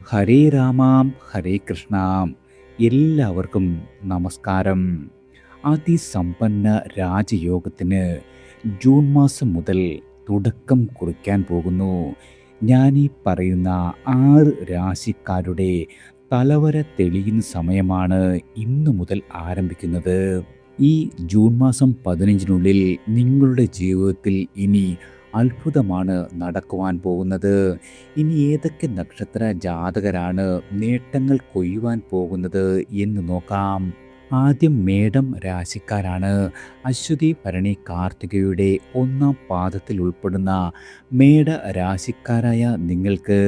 ഹരേ രാമാം ഹരേ കൃഷ്ണ. എല്ലാവർക്കും നമസ്കാരം. അതിസമ്പന്ന രാജയോഗത്തിന് ജൂൺ മാസം മുതൽ തുടക്കം കുറിക്കാൻ പോകുന്നു. ഞാനീ പറയുന്ന 6 രാശിക്കാരുടെ തലവര തെളിയുന്ന സമയമാണ് ഇന്നു മുതൽ ആരംഭിക്കുന്നത്. ഈ ജൂൺ മാസം 15-നുള്ളിൽ നിങ്ങളുടെ ജീവിതത്തിൽ ഇനി അത്ഭുതമാണ് നടക്കുവാൻ പോകുന്നത്. ഇനി ഏതൊക്കെ നക്ഷത്ര ജാതകരാണ് നേട്ടങ്ങൾ കൊയ്യുവാൻ പോകുന്നത് എന്ന് നോക്കാം. ആദ്യം മേടം രാശിക്കാരാണ്. അശ്വതി ഭരണി കാർത്തികയുടെ 1-ാം പാദത്തിൽ ഉൾപ്പെടുന്ന മേട രാശിക്കാരായ നിങ്ങൾക്ക്,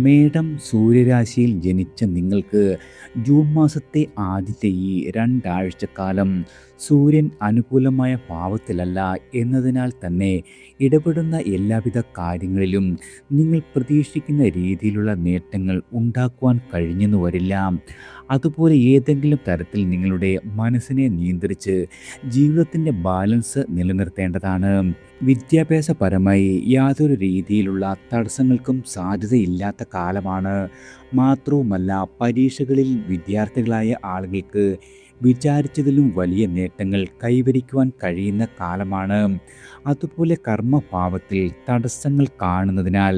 മേടം സൂര്യരാശിയിൽ ജനിച്ച നിങ്ങൾക്ക് ജൂൺ മാസത്തെ ആദ്യത്തെ ഈ 2 ആഴ്ചക്കാലം സൂര്യൻ അനുകൂലമായ ഭാവത്തിലല്ല എന്നതിനാൽ തന്നെ ഇടപെടുന്ന എല്ലാവിധ കാര്യങ്ങളിലും നിങ്ങൾ പ്രതീക്ഷിക്കുന്ന രീതിയിലുള്ള നേട്ടങ്ങൾ ഉണ്ടാക്കുവാൻ കഴിഞ്ഞെന്ന് വരില്ല. അതുപോലെ ഏതെങ്കിലും തരത്തിൽ നിങ്ങളുടെ മനസ്സിനെ നിയന്ത്രിച്ച് ജീവിതത്തിൻ്റെ ബാലൻസ് നിലനിർത്തേണ്ടതാണ്. വിദ്യാഭ്യാസപരമായി യാതൊരു രീതിയിലുള്ള തടസ്സങ്ങൾക്കും സാധ്യതയില്ലാത്ത കാലമാണ്. മാത്രവുമല്ല, പരീക്ഷകളിൽ വിദ്യാർത്ഥികളായ ആളുകൾക്ക് വിചാരിച്ചതിലും വലിയ നേട്ടങ്ങൾ കൈവരിക്കുവാൻ കഴിയുന്ന കാലമാണ്. അതുപോലെ കർമ്മഭാവത്തിൽ തടസ്സങ്ങൾ കാണുന്നതിനാൽ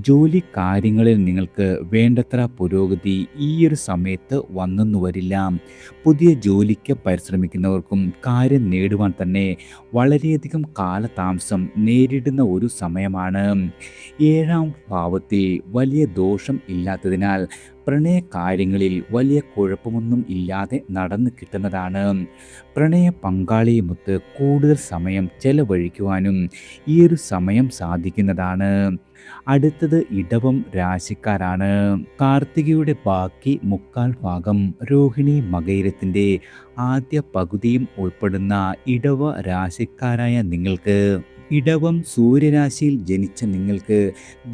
ജോലി കാര്യങ്ങളിൽ നിങ്ങൾക്ക് വേണ്ടത്ര പുരോഗതി ഈ ഒരു സമയത്ത് വന്നെന്നു വരില്ല. പുതിയ ജോലിക്ക് പരിശ്രമിക്കുന്നവർക്കും കാര്യം നേടുവാൻ തന്നെ വളരെയധികം കാലതാമസം നേരിടുന്ന ഒരു സമയമാണ്. 7-ാം ഭാവത്തിൽ വലിയ ദോഷം ഇല്ലാത്തതിനാൽ പ്രണയ കാര്യങ്ങളിൽ വലിയ കുഴപ്പമൊന്നും ഇല്ലാതെ നടന്നു കിട്ടുന്നതാണ്. പ്രണയ പങ്കാളിയുമൊത്ത് കൂടുതൽ സമയം ചെലവഴിക്കുവാനും ഈ ഒരു സമയം സാധിക്കുന്നതാണ്. അടുത്തത് ഇടവം രാശിക്കാരാണ്. കാർത്തികയുടെ ബാക്കി 1/4 ഭാഗം രോഹിണി മകയിരത്തിൻ്റെ ആദ്യ പകുതിയും ഉൾപ്പെടുന്ന ഇടവ രാശിക്കാരായ നിങ്ങൾക്ക്, ഇടവം സൂര്യരാശിയിൽ ജനിച്ച നിങ്ങൾക്ക്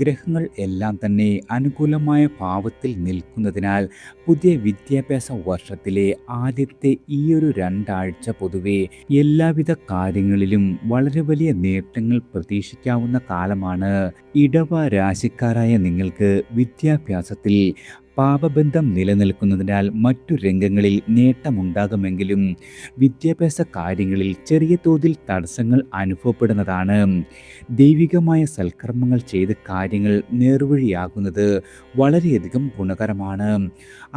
ഗ്രഹങ്ങൾ എല്ലാം തന്നെ അനുകൂലമായ ഭാവത്തിൽ നിൽക്കുന്നതിനാൽ പുതിയ വിദ്യാഭ്യാസ വർഷത്തിലെ ആദ്യത്തെ ഈ ഒരു 2 ആഴ്ച പൊതുവെ എല്ലാവിധ കാര്യങ്ങളിലും വളരെ വലിയ നേട്ടങ്ങൾ പ്രതീക്ഷിക്കാവുന്ന കാലമാണ്. ഇടവ രാശിക്കാരായ നിങ്ങൾക്ക് വിദ്യാഭ്യാസത്തിൽ പാപബന്ധം നിലനിൽക്കുന്നതിനാൽ മറ്റു രംഗങ്ങളിൽ നേട്ടമുണ്ടാകുമെങ്കിലും വിദ്യാഭ്യാസ കാര്യങ്ങളിൽ ചെറിയ തോതിൽ തടസ്സങ്ങൾ അനുഭവപ്പെടുന്നതാണ്. ദൈവികമായ സൽക്കർമ്മങ്ങൾ ചെയ്ത് കാര്യങ്ങൾ നേർവഴിയാകുന്നത് വളരെയധികം ഗുണകരമാണ്.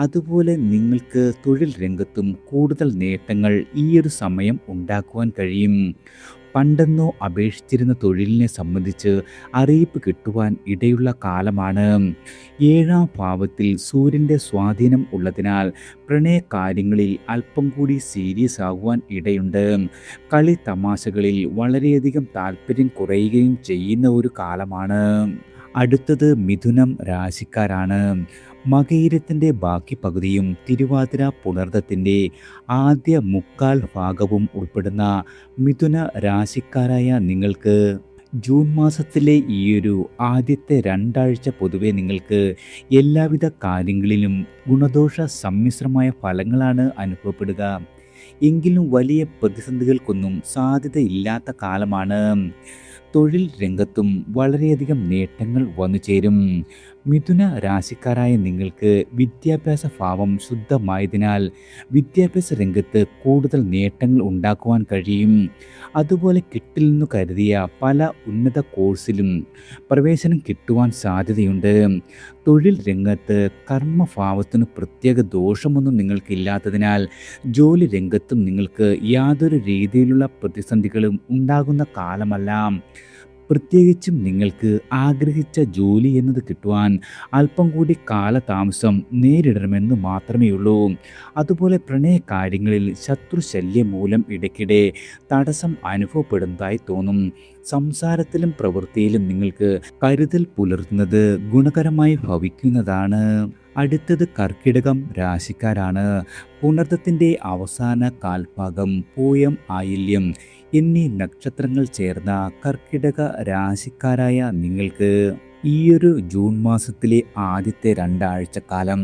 അതുപോലെ നിങ്ങൾക്ക് തൊഴിൽ രംഗത്തും കൂടുതൽ നേട്ടങ്ങൾ ഈ ഒരു സമയം ഉണ്ടാക്കുവാൻ കഴിയും. പണ്ടെന്നോ അപേക്ഷിച്ചിരുന്ന തൊഴിലിനെ സംബന്ധിച്ച് അറിയിപ്പ് കിട്ടുവാൻ ഇടയുള്ള കാലമാണ്. 7-ാം ഭാവത്തിൽ സൂര്യൻ്റെ സ്വാധീനം ഉള്ളതിനാൽ പ്രണയ കാര്യങ്ങളിൽ അല്പം കൂടി സീരിയസ് ആകുവാൻ ഇടയുണ്ട്. കളി തമാശകളിൽ വളരെയധികം താല്പര്യം കുറയുകയും ചെയ്യുന്ന ഒരു കാലമാണ്. അടുത്തത് മിഥുനം രാശിക്കാരാണ്. മകയിരത്തിൻ്റെ ബാക്കി പകുതിയും തിരുവാതിര പുണർദത്തിൻ്റെ ആദ്യ 1/4 ഭാഗവും ഉൾപ്പെടുന്ന മിഥുന രാശിക്കാരായ നിങ്ങൾക്ക് ജൂൺ മാസത്തിലെ ഈയൊരു ആദ്യത്തെ 2 ആഴ്ച പൊതുവെ നിങ്ങൾക്ക് എല്ലാവിധ കാര്യങ്ങളിലും ഗുണദോഷ സമ്മിശ്രമായ ഫലങ്ങളാണ് അനുഭവപ്പെടുക. എങ്കിലും വലിയ പ്രതിസന്ധികൾക്കൊന്നും സാധ്യതയില്ലാത്ത കാലമാണ്. തൊഴിൽ രംഗത്തും വളരെയധികം നേട്ടങ്ങൾ വന്നു ചേരും. മിഥുന രാശിക്കാരായ നിങ്ങൾക്ക് വിദ്യാഭ്യാസ ഭാവം ശുദ്ധമായതിനാൽ വിദ്യാഭ്യാസ രംഗത്ത് കൂടുതൽ നേട്ടങ്ങൾ ഉണ്ടാക്കുവാൻ കഴിയും. അതുപോലെ കിട്ടില്ലെന്നു കരുതിയ പല ഉന്നത കോഴ്സിലും പ്രവേശനം കിട്ടുവാൻ സാധ്യതയുണ്ട്. തൊഴിൽ രംഗത്ത് കർമ്മഭാവത്തിന് പ്രത്യേക ദോഷമൊന്നും നിങ്ങൾക്കില്ലാത്തതിനാൽ ജോലി രംഗത്തും നിങ്ങൾക്ക് യാതൊരു രീതിയിലുള്ള പ്രതിസന്ധികളും ഉണ്ടാകുന്ന കാലമല്ല. പ്രത്യേകിച്ചും നിങ്ങൾക്ക് ആഗ്രഹിച്ച ജോലി എന്നത് കിട്ടുവാൻ അല്പം കൂടി കാലതാമസം നേരിടണമെന്ന് മാത്രമേ ഉള്ളൂ. അതുപോലെ പ്രണയ കാര്യങ്ങളിൽ ശത്രുശല്യം മൂലം ഇടയ്ക്കിടെ തടസ്സം അനുഭവപ്പെടുന്നതായി തോന്നും. സംസാരത്തിലും പ്രവൃത്തിയിലും നിങ്ങൾക്ക് കരുതൽ പുലർത്തുന്നത് ഗുണകരമായി ഭവിക്കുന്നതാണ്. അടുത്തത് കർക്കിടകം രാശിക്കാരാണ്. പുണർദത്തിൻ്റെ അവസാന കാൽഭാഗം പൂയം ആയില്യം എന്നീ നക്ഷത്രങ്ങൾ ചേർന്ന കർക്കിടക രാശിക്കാരായ നിങ്ങൾക്ക് ഈയൊരു ജൂൺ മാസത്തിലെ ആദ്യത്തെ 2 ആഴ്ചക്കാലം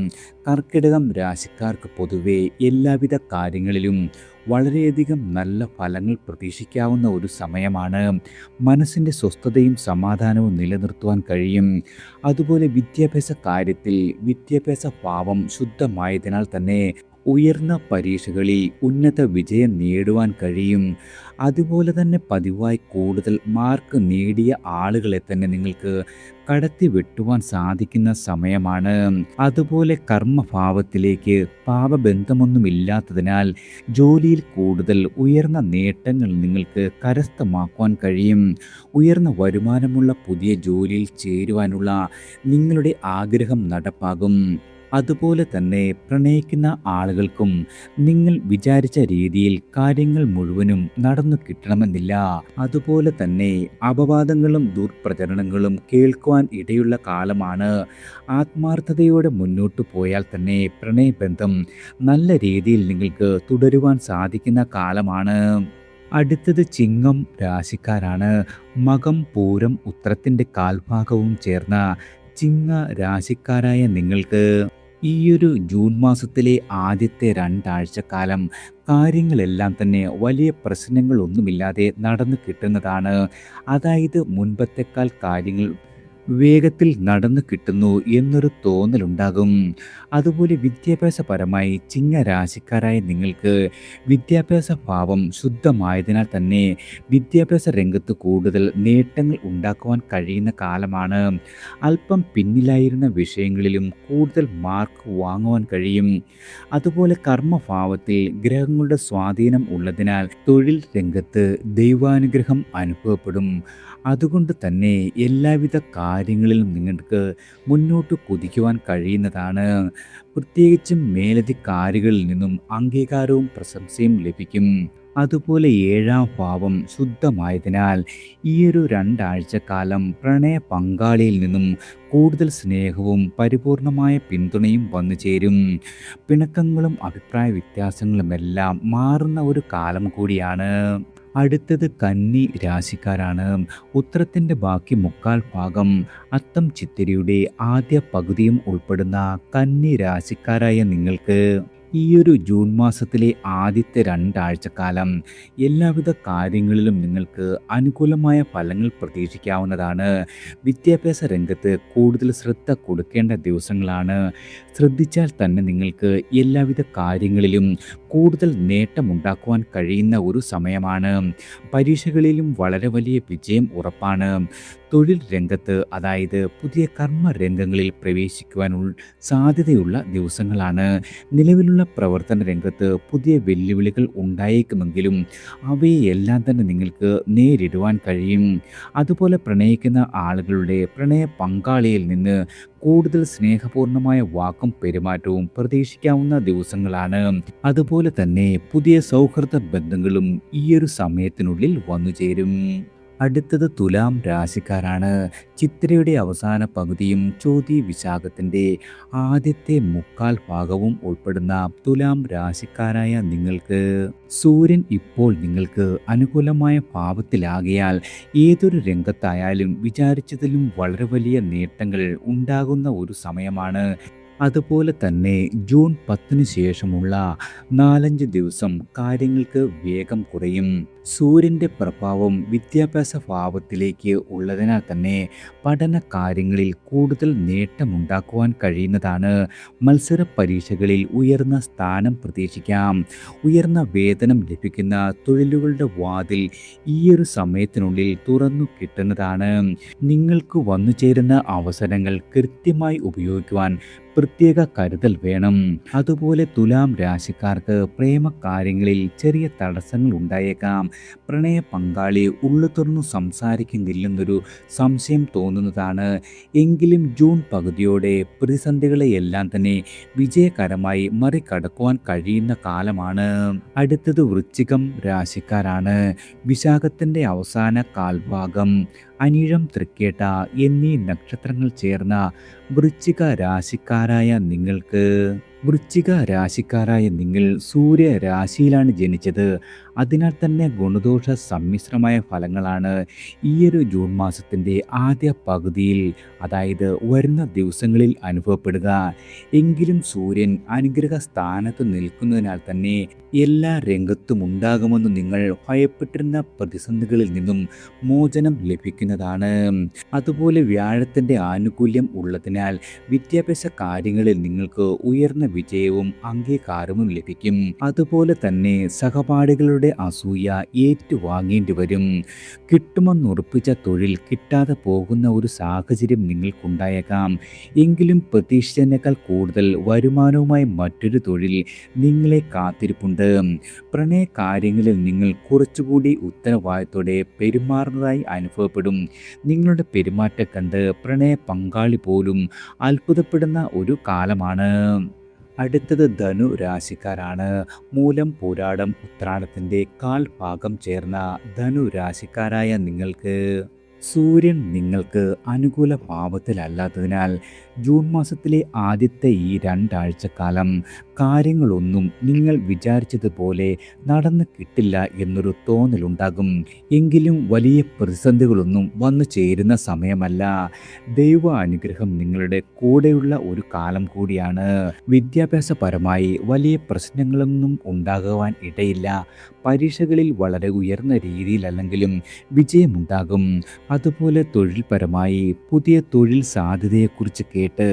കർക്കിടകം രാശിക്കാർക്ക് പൊതുവെ എല്ലാവിധ കാര്യങ്ങളിലും വളരെയധികം നല്ല ഫലങ്ങൾ പ്രതീക്ഷിക്കാവുന്ന ഒരു സമയമാണ്. മനസ്സിൻ്റെ സ്വസ്ഥതയും സമാധാനവും നിലനിർത്തുവാൻ കഴിയും. അതുപോലെ വിദ്യാഭ്യാസ കാര്യത്തിൽ വിദ്യാഭ്യാസ ഭാവം ശുദ്ധമായതിനാൽ തന്നെ ഉയർന്ന പരീക്ഷകളിൽ ഉന്നത വിജയം നേടുവാൻ കഴിയും. അതുപോലെ തന്നെ പതിവായി കൂടുതൽ മാർക്ക് നേടിയ ആളുകളെ തന്നെ നിങ്ങൾക്ക് കടത്തി വെട്ടുവാൻ സാധിക്കുന്ന സമയമാണ്. അതുപോലെ കർമ്മഭാവത്തിലേക്ക് പാപബന്ധമൊന്നുമില്ലാത്തതിനാൽ ജോലിയിൽ കൂടുതൽ ഉയർന്ന നേട്ടങ്ങൾ നിങ്ങൾക്ക് കരസ്ഥമാക്കുവാൻ കഴിയും. ഉയർന്ന വരുമാനമുള്ള പുതിയ ജോലിയിൽ ചേരുവാനുള്ള നിങ്ങളുടെ ആഗ്രഹം നടപ്പാകും. അതുപോലെ തന്നെ പ്രണയിക്കുന്ന ആളുകൾക്കും നിങ്ങൾ വിചാരിച്ച രീതിയിൽ കാര്യങ്ങൾ മുഴുവനും നടന്നു കിട്ടണമെന്നില്ല. അതുപോലെ തന്നെ അപവാദങ്ങളും ദുർപ്രചരണങ്ങളും കേൾക്കുവാൻ ഇടയുള്ള കാലമാണ്. ആത്മാർത്ഥതയോടെ മുന്നോട്ട് പോയാൽ തന്നെ പ്രണയബന്ധം നല്ല രീതിയിൽ നിങ്ങൾക്ക് തുടരുവാൻ സാധിക്കുന്ന കാലമാണ്. അടുത്തത് ചിങ്ങം രാശിക്കാരാണ്. മകം, പൂരം, ഉത്രത്തിൻ്റെ കാൽഭാഗവും ചേർന്ന ചിങ്ങ രാശിക്കാരായ നിങ്ങൾക്ക് ഈയൊരു ജൂൺ മാസത്തിലെ ആദ്യത്തെ 2 ആഴ്ചക്കാലം കാര്യങ്ങളെല്ലാം തന്നെ വലിയ പ്രശ്നങ്ങളൊന്നുമില്ലാതെ നടന്നു കിട്ടുന്നതാണ്. അതായത് മുൻപത്തെക്കാൾ കാര്യങ്ങൾ വേഗത്തിൽ നടന്നു കിട്ടുന്നു എന്നൊരു തോന്നലുണ്ടാകും. അതുപോലെ വിദ്യാഭ്യാസപരമായി ചിങ്ങരാശിക്കാരായ നിങ്ങൾക്ക് വിദ്യാഭ്യാസ ഭാവം ശുദ്ധമായതിനാൽ തന്നെ വിദ്യാഭ്യാസ രംഗത്ത് കൂടുതൽ നേട്ടങ്ങൾ ഉണ്ടാക്കുവാൻ കഴിയുന്ന കാലമാണ്. അല്പം പിന്നിലായിരുന്ന വിഷയങ്ങളിലും കൂടുതൽ മാർക്ക് വാങ്ങുവാൻ കഴിയും. അതുപോലെ കർമ്മഭാവത്തിൽ ഗ്രഹങ്ങളുടെ സ്വാധീനം ഉള്ളതിനാൽ തൊഴിൽ രംഗത്ത് ദൈവാനുഗ്രഹം അനുഭവപ്പെടും. അതുകൊണ്ട് തന്നെ എല്ലാവിധ കാര്യങ്ങളിലും നിങ്ങൾക്ക് മുന്നോട്ട് കുതിക്കുവാൻ കഴിയുന്നതാണ്. പ്രത്യേകിച്ചും മേലധികാരികളിൽ നിന്നും അംഗീകാരവും പ്രശംസയും ലഭിക്കും. അതുപോലെ 7ാം ഭാവം ശുദ്ധമായതിനാൽ ഈയൊരു 2 ആഴ്ചക്കാലം പ്രണയ പങ്കാളിയിൽ നിന്നും കൂടുതൽ സ്നേഹവും പരിപൂർണമായ പിന്തുണയും വന്നു ചേരും. പിണക്കങ്ങളും അഭിപ്രായ വ്യത്യാസങ്ങളുമെല്ലാം മാറുന്ന ഒരു കാലം കൂടിയാണ്. അടുത്തത് കന്നി രാശിക്കാരാണ്. ഉത്രത്തിൻ്റെ ബാക്കി 3/4 ഭാഗം, അത്തം ചിത്തിരിയുടെ ആദ്യ പകുതിയും ഉൾപ്പെടുന്ന കന്നി രാശിക്കാരായ നിങ്ങൾക്ക് ഈയൊരു ജൂൺ മാസത്തിലെ ആദ്യത്തെ 2 ആഴ്ചക്കാലം എല്ലാവിധ കാര്യങ്ങളിലും നിങ്ങൾക്ക് അനുകൂലമായ ഫലങ്ങൾ പ്രതീക്ഷിക്കാവുന്നതാണ്. വിദ്യാഭ്യാസ രംഗത്ത് കൂടുതൽ ശ്രദ്ധ കൊടുക്കേണ്ട ദിവസങ്ങളാണ്. ശ്രദ്ധിച്ചാൽ തന്നെ നിങ്ങൾക്ക് എല്ലാവിധ കാര്യങ്ങളിലും കൂടുതൽ നേട്ടമുണ്ടാക്കുവാൻ കഴിയുന്ന ഒരു സമയമാണ്. പരീക്ഷകളിലും വളരെ വലിയ വിജയം ഉറപ്പാണ്. തൊഴിൽ രംഗത്ത്, അതായത് പുതിയ കർമ്മ രംഗങ്ങളിൽ പ്രവേശിക്കുവാനുള്ള സാധ്യതയുള്ള ദിവസങ്ങളാണ്. നിലവിലുള്ള പ്രവർത്തന രംഗത്ത് പുതിയ വെല്ലുവിളികൾ ഉണ്ടായേക്കുമെങ്കിലും അവയെല്ലാം തന്നെ നിങ്ങൾക്ക് നേരിടുവാൻ കഴിയും. അതുപോലെ പ്രണയിക്കുന്ന ആളുകളുടെ പ്രണയ പങ്കാളിയിൽ നിന്ന് കൂടുതൽ സ്നേഹപൂർണമായ വാക്കും പെരുമാറ്റവും പ്രതീക്ഷിക്കാവുന്ന ദിവസങ്ങളാണ്. അതുപോലെ തന്നെ പുതിയ സൗഹൃദ ബന്ധങ്ങളും ഈയൊരു സമയത്തിനുള്ളിൽ വന്നു ചേരും. അടുത്തത് തുലാം രാശിക്കാരാണ്. ചിത്രയുടെ അവസാന പകുതിയും ചോതി വിശാഖത്തിൻ്റെ ആദ്യത്തെ 3/4 ഭാഗവും ഉൾപ്പെടുന്ന തുലാം രാശിക്കാരായ നിങ്ങൾക്ക് സൂര്യൻ ഇപ്പോൾ നിങ്ങൾക്ക് അനുകൂലമായ ഭാവത്തിലാകിയാൽ ഏതൊരു രംഗത്തായാലും വിചാരിച്ചതിലും വളരെ വലിയ നേട്ടങ്ങൾ ഉണ്ടാകുന്ന ഒരു സമയമാണ്. അതുപോലെ തന്നെ ജൂൺ 10 ശേഷമുള്ള 4-5 ദിവസം കാര്യങ്ങൾക്ക് വേഗം കുറയും. സൂര്യൻ്റെ പ്രഭാവം വിദ്യാഭ്യാസ ഭാവത്തിലേക്ക് ഉള്ളതിനാൽ തന്നെ പഠന കാര്യങ്ങളിൽ കൂടുതൽ നേട്ടമുണ്ടാക്കുവാൻ കഴിയുന്നതാണ്. മത്സര പരീക്ഷകളിൽ ഉയർന്ന സ്ഥാനം പ്രതീക്ഷിക്കാം. ഉയർന്ന വേതനം ലഭിക്കുന്ന തൊഴിലുകളുടെ വാതിൽ ഈയൊരു സമയത്തിനുള്ളിൽ തുറന്നു കിട്ടുന്നതാണ്. നിങ്ങൾക്ക് വന്നു ചേരുന്ന അവസരങ്ങൾ കൃത്യമായി ഉപയോഗിക്കുവാൻ പ്രത്യേക കരുതൽ വേണം. അതുപോലെ തുലാം രാശിക്കാർക്ക് പ്രേമകാര്യങ്ങളിൽ ചെറിയ തടസ്സങ്ങൾ ഉണ്ടായേക്കാം. പ്രണയ പങ്കാളി ഉള്ളു തുറന്നു സംസാരിക്കുന്നില്ലെന്നൊരു സംശയം തോന്നുന്നതാണ്. എങ്കിലും ജൂൺ പകുതിയോടെ പ്രതിസന്ധികളെയെല്ലാം തന്നെ വിജയകരമായി മറികടക്കുവാൻ കഴിയുന്ന കാലമാണ്. അടുത്തത് വൃശ്ചികം രാശിക്കാരാണ്. വിശാഖത്തിൻ്റെ അവസാന കാൽഭാഗം, അനിഴം, തൃക്കേട്ട എന്നീ നക്ഷത്രങ്ങൾ ചേർന്ന വൃശ്ചിക രാശിക്കാരായ നിങ്ങൾക്ക് വൃശ്ചിക രാശിക്കാരായ നിങ്ങൾ സൂര്യ രാശിയിലാണ് ജനിച്ചത്. അതിനാൽ തന്നെ ഗുണദോഷ സമ്മിശ്രമായ ഫലങ്ങളാണ് ഈയൊരു ജൂൺ മാസത്തിൻ്റെ ആദ്യ പകുതിയിൽ, അതായത് വരുന്ന ദിവസങ്ങളിൽ അനുഭവപ്പെടുക. എങ്കിലും സൂര്യൻ അനുഗ്രഹ സ്ഥാനത്ത് നിൽക്കുന്നതിനാൽ തന്നെ എല്ലാ രംഗത്തും ഉണ്ടാകുമെന്ന് നിങ്ങൾ ഭയപ്പെട്ടിരുന്ന പ്രതിസന്ധികളിൽ നിന്നും മോചനം ലഭിക്കുന്നതാണ്. അതുപോലെ വ്യാഴത്തിൻ്റെ ആനുകൂല്യം ഉള്ളതിനാൽ വിദ്യാഭ്യാസ കാര്യങ്ങളിൽ നിങ്ങൾക്ക് ഉയർന്ന വിജയവും അംഗീകാരവും ലഭിക്കും. അതുപോലെ തന്നെ സഹപാഠികളുടെ അസൂയ ഏറ്റുവാങ്ങേണ്ടി വരും. കിട്ടുമെന്നുറപ്പിച്ച തൊഴിൽ കിട്ടാതെ പോകുന്ന ഒരു സാഹചര്യം നിങ്ങൾക്കുണ്ടായേക്കാം. എങ്കിലും പ്രതീക്ഷിച്ചതിനേക്കാൾ കൂടുതൽ വരുമാനവുമായി മറ്റൊരു തൊഴിൽ നിങ്ങളെ കാത്തിരിപ്പുണ്ട്. പ്രണയ കാര്യങ്ങളിൽ നിങ്ങൾ കുറച്ചുകൂടി ഉത്തരവാദിത്തോടെ പെരുമാറുന്നതായി അനുഭവപ്പെടും. നിങ്ങളുടെ പെരുമാറ്റം കണ്ട് പ്രണയ പങ്കാളി പോലും അത്ഭുതപ്പെടുന്ന ഒരു കാലമാണ്. അടുത്തത് ധനു രാശിക്കാരാണ്. മൂലം പൂരാടം ഉത്രാടത്തിൻ്റെ കാൽ ഭാഗം ചേർന്ന ധനു രാശിക്കാരായ നിങ്ങൾക്ക് സൂര്യൻ നിങ്ങൾക്ക് അനുകൂല ഭാവത്തിലല്ലാത്തതിനാൽ ജൂൺ മാസത്തിലെ ആദ്യത്തെ ഈ രണ്ടാഴ്ചക്കാലം കാര്യങ്ങളൊന്നും നിങ്ങൾ വിചാരിച്ചതുപോലെ നടന്നു കിട്ടില്ല എന്നൊരു തോന്നലുണ്ടാകും. എങ്കിലും വലിയ പ്രതിസന്ധികളൊന്നും വന്നു ചേരുന്ന സമയമല്ല. ദൈവ അനുഗ്രഹം നിങ്ങളുടെ കൂടെയുള്ള ഒരു കാലം കൂടിയാണ്. വിദ്യാഭ്യാസപരമായി വലിയ പ്രശ്നങ്ങളൊന്നും ഉണ്ടാകുവാൻ ഇടയില്ല. പരീക്ഷകളിൽ വളരെ ഉയർന്ന രീതിയിലല്ലെങ്കിലും വിജയമുണ്ടാകും. അതുപോലെ തൊഴിൽപരമായി പുതിയ തൊഴിൽ സാധ്യതയെക്കുറിച്ച് കേട്ട്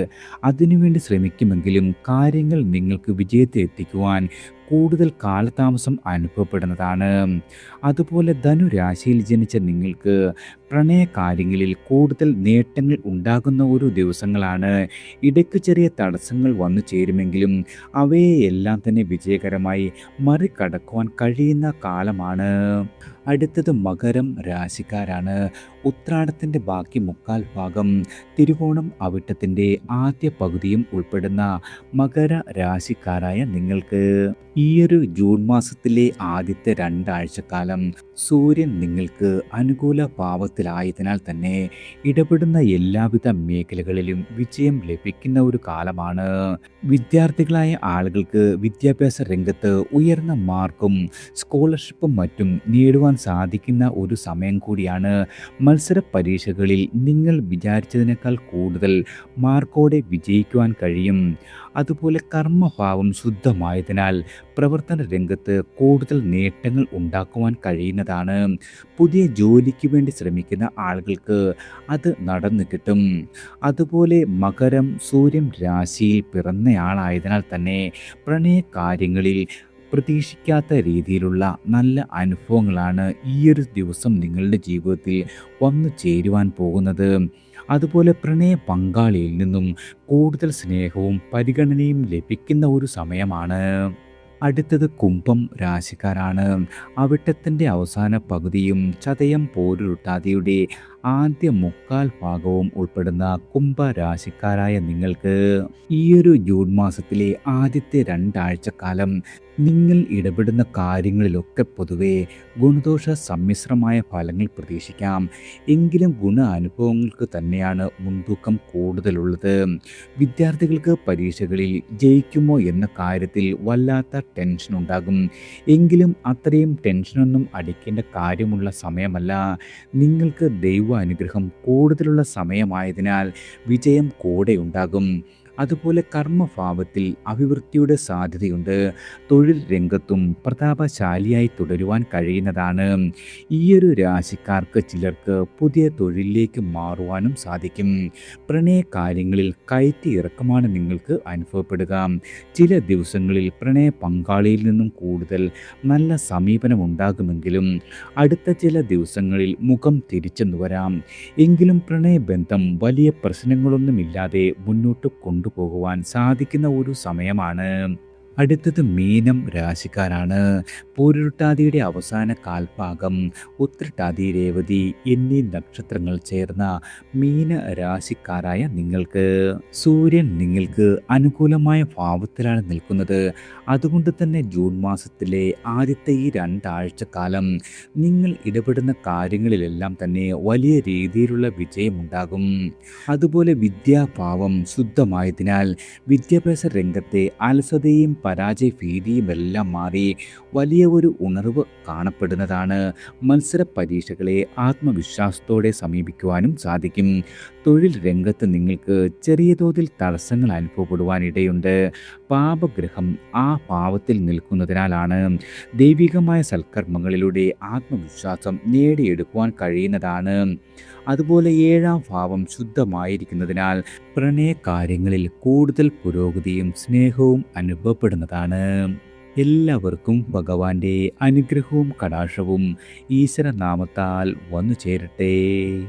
അതിനുവേണ്ടി ശ്രമിക്കുമെങ്കിലും കാര്യങ്ങൾ നിങ്ങൾക്ക് വിജയത്തിലെത്തിക്കുവാൻ കൂടുതൽ കാലതാമസം അനുഭവപ്പെടുന്നതാണ്. അതുപോലെ ധനുരാശിയിൽ ജനിച്ച നിങ്ങൾക്ക് പ്രണയ കാര്യങ്ങളിൽ കൂടുതൽ നേട്ടങ്ങൾ ഉണ്ടാകുന്ന ഒരു ദിവസങ്ങളാണ്. ഇടയ്ക്ക് ചെറിയ തടസ്സങ്ങൾ വന്നു ചേരുമെങ്കിലും അവയെല്ലാം തന്നെ വിജയകരമായി മറികടക്കുവാൻ കഴിയുന്ന കാലമാണ്. അടുത്തത് മകരം രാശിക്കാരാണ്. ഉത്രാടത്തിൻ്റെ ബാക്കി മുക്കാൽ ഭാഗം, തിരുവോണം അവിട്ടത്തിൻ്റെ ആദ്യ പകുതിയും ഉൾപ്പെടുന്ന മകര രാശിക്കാരായ നിങ്ങൾക്ക് ഈയൊരു ജൂൺ മാസത്തിലെ ആദ്യത്തെ രണ്ടാഴ്ചക്കാലം സൂര്യൻ നിങ്ങൾക്ക് അനുകൂല ഭാവത്തിലായതിനാൽ തന്നെ ഇടപെടുന്ന എല്ലാവിധ മേഖലകളിലും വിജയം ലഭിക്കുന്ന ഒരു കാലമാണ്. വിദ്യാർത്ഥികളായ ആളുകൾക്ക് വിദ്യാഭ്യാസ രംഗത്ത് ഉയർന്ന മാർക്കും സ്കോളർഷിപ്പും മറ്റും നേടുവാൻ സാധിക്കുന്ന ഒരു സമയം കൂടിയാണ്. മത്സര പരീക്ഷകളിൽ നിങ്ങൾ വിചാരിച്ചതിനേക്കാൾ കൂടുതൽ മാർക്കോടെ വിജയിക്കുവാൻ കഴിയും. അതുപോലെ കർമ്മഭാവം ശുദ്ധമായതിനാൽ പ്രവർത്തന രംഗത്ത് കൂടുതൽ നേട്ടങ്ങൾ ഉണ്ടാക്കുവാൻ കഴിയുന്നതാണ്. പുതിയ ജോലിക്ക് വേണ്ടി ശ്രമിക്കുന്ന ആളുകൾക്ക് അത് നടന്നു കിട്ടും. അതുപോലെ മകരം സൂര്യൻ രാശിയിൽ പിറന്നയാളായതിനാൽ തന്നെ പ്രണയ കാര്യങ്ങളിൽ പ്രതീക്ഷിക്കാത്ത രീതിയിലുള്ള നല്ല അനുഭവങ്ങളാണ് ഈയൊരു ദിവസം നിങ്ങളുടെ ജീവിതത്തിൽ വന്നു ചേരുവാൻ പോകുന്നത്. അതുപോലെ പ്രണയ പങ്കാളിയിൽ നിന്നും കൂടുതൽ സ്നേഹവും പരിഗണനയും ലഭിക്കുന്ന ഒരു സമയമാണ്. അടുത്തത് കുംഭം രാശിക്കാരാണ്. അവിട്ടത്തിൻ്റെ അവസാന പകുതിയും ചതയം പോരുരുട്ടാതിയുടെ ആദ്യ മുക്കാൽ ഭാഗവും ഉൾപ്പെടുന്ന കുംഭരാശിക്കാരായ നിങ്ങൾക്ക് ഈയൊരു ജൂൺ മാസത്തിലെ ആദ്യത്തെ രണ്ടാഴ്ചക്കാലം നിങ്ങൾ ഇടപെടുന്ന കാര്യങ്ങളിലൊക്കെ പൊതുവെ ഗുണദോഷ സമ്മിശ്രമായ ഫലങ്ങൾ പ്രതീക്ഷിക്കാം. എങ്കിലും ഗുണ അനുഭവങ്ങൾക്ക് തന്നെയാണ് മുൻതൂക്കം കൂടുതലുള്ളത്. വിദ്യാർത്ഥികൾക്ക് പരീക്ഷകളിൽ ജയിക്കുമോ എന്ന കാര്യത്തിൽ വല്ലാത്ത ടെൻഷൻ ഉണ്ടാകും. എങ്കിലും അത്രയും ടെൻഷനൊന്നും അടിക്കേണ്ട കാര്യമുള്ള സമയമല്ല. നിങ്ങൾക്ക് ദൈവ അനുഗ്രഹം കൂടുതലുള്ള സമയമായതിനാൽ വിജയം കൂടെ ഉണ്ടാകും. അതുപോലെ കർമ്മഭാവത്തിൽ അഭിവൃദ്ധിയുടെ സാധ്യതയുണ്ട്. തൊഴിൽ രംഗത്തും പ്രതാപശാലിയായി തുടരുവാൻ കഴിയുന്നതാണ്. ഈയൊരു രാശിക്കാർക്ക് ചിലർക്ക് പുതിയ തൊഴിലിലേക്ക് മാറുവാനും സാധിക്കും. പ്രണയ കാര്യങ്ങളിൽ കയറ്റി ഇറക്കമാണ് നിങ്ങൾക്ക് അനുഭവപ്പെടുക. ചില ദിവസങ്ങളിൽ പ്രണയ പങ്കാളിയിൽ നിന്നും കൂടുതൽ നല്ല സമീപനം ഉണ്ടാകുമെങ്കിലും അടുത്ത ചില ദിവസങ്ങളിൽ മുഖം തിരിച്ചെന്നു വരാം. എങ്കിലും പ്രണയബന്ധം വലിയ പ്രശ്നങ്ങളൊന്നുമില്ലാതെ മുന്നോട്ട് കൊണ്ടുപോകുവാൻ സാധിക്കുന്ന ഒരു സമയമാണ്. അടുത്തത് മീനം രാശിക്കാരാണ്. പൂരുരുട്ടാതിയുടെ അവസാന കാൽഭാഗം, ഉത്രട്ടാതി, രേവതി എന്നീ നക്ഷത്രങ്ങൾ ചേർന്ന മീന രാശിക്കാരായ നിങ്ങൾക്ക് സൂര്യൻ നിങ്ങൾക്ക് അനുകൂലമായ ഭാവത്തിലാണ് നിൽക്കുന്നത്. അതുകൊണ്ട് തന്നെ ജൂൺ മാസത്തിലെ ആദ്യത്തെ ഈ രണ്ടാഴ്ചക്കാലം നിങ്ങൾ ഇടപെടുന്ന കാര്യങ്ങളിലെല്ലാം തന്നെ വലിയ രീതിയിലുള്ള വിജയമുണ്ടാകും. അതുപോലെ വിദ്യാഭാവം ശുദ്ധമായതിനാൽ വിദ്യാഭ്യാസ രംഗത്തെ അലസതയും പരാജയ ഭീതിയുമെല്ലാം മാറി വലിയ ഒരു ഉണർവ് കാണപ്പെടുന്നതാണ്. മത്സര പരീക്ഷകളെ ആത്മവിശ്വാസത്തോടെ സമീപിക്കുവാനും സാധിക്കും. തൊഴിൽ രംഗത്ത് നിങ്ങൾക്ക് ചെറിയ തോതിൽ തടസ്സങ്ങൾ അനുഭവപ്പെടുവാനിടയുണ്ട്. പാപഗ്രഹം ആ ഭാവത്തിൽ നിൽക്കുന്നതിനാലാണ്. ദൈവികമായ സൽക്കർമ്മങ്ങളിലൂടെ ആത്മവിശ്വാസം നേടിയെടുക്കുവാൻ കഴിയുന്നതാണ്. അതുപോലെ ഏഴാം ഭാവം ശുദ്ധമായിരിക്കുന്നതിനാൽ പ്രണയ കാര്യങ്ങളിൽ കൂടുതൽ പുരോഗതിയും സ്നേഹവും അനുഭവപ്പെടുന്നതാണ്. എല്ലാവർക്കും ഭഗവാന്റെ അനുഗ്രഹവും കടാക്ഷവും ഈശ്വരനാമത്താൽ വന്നു ചേരട്ടെ.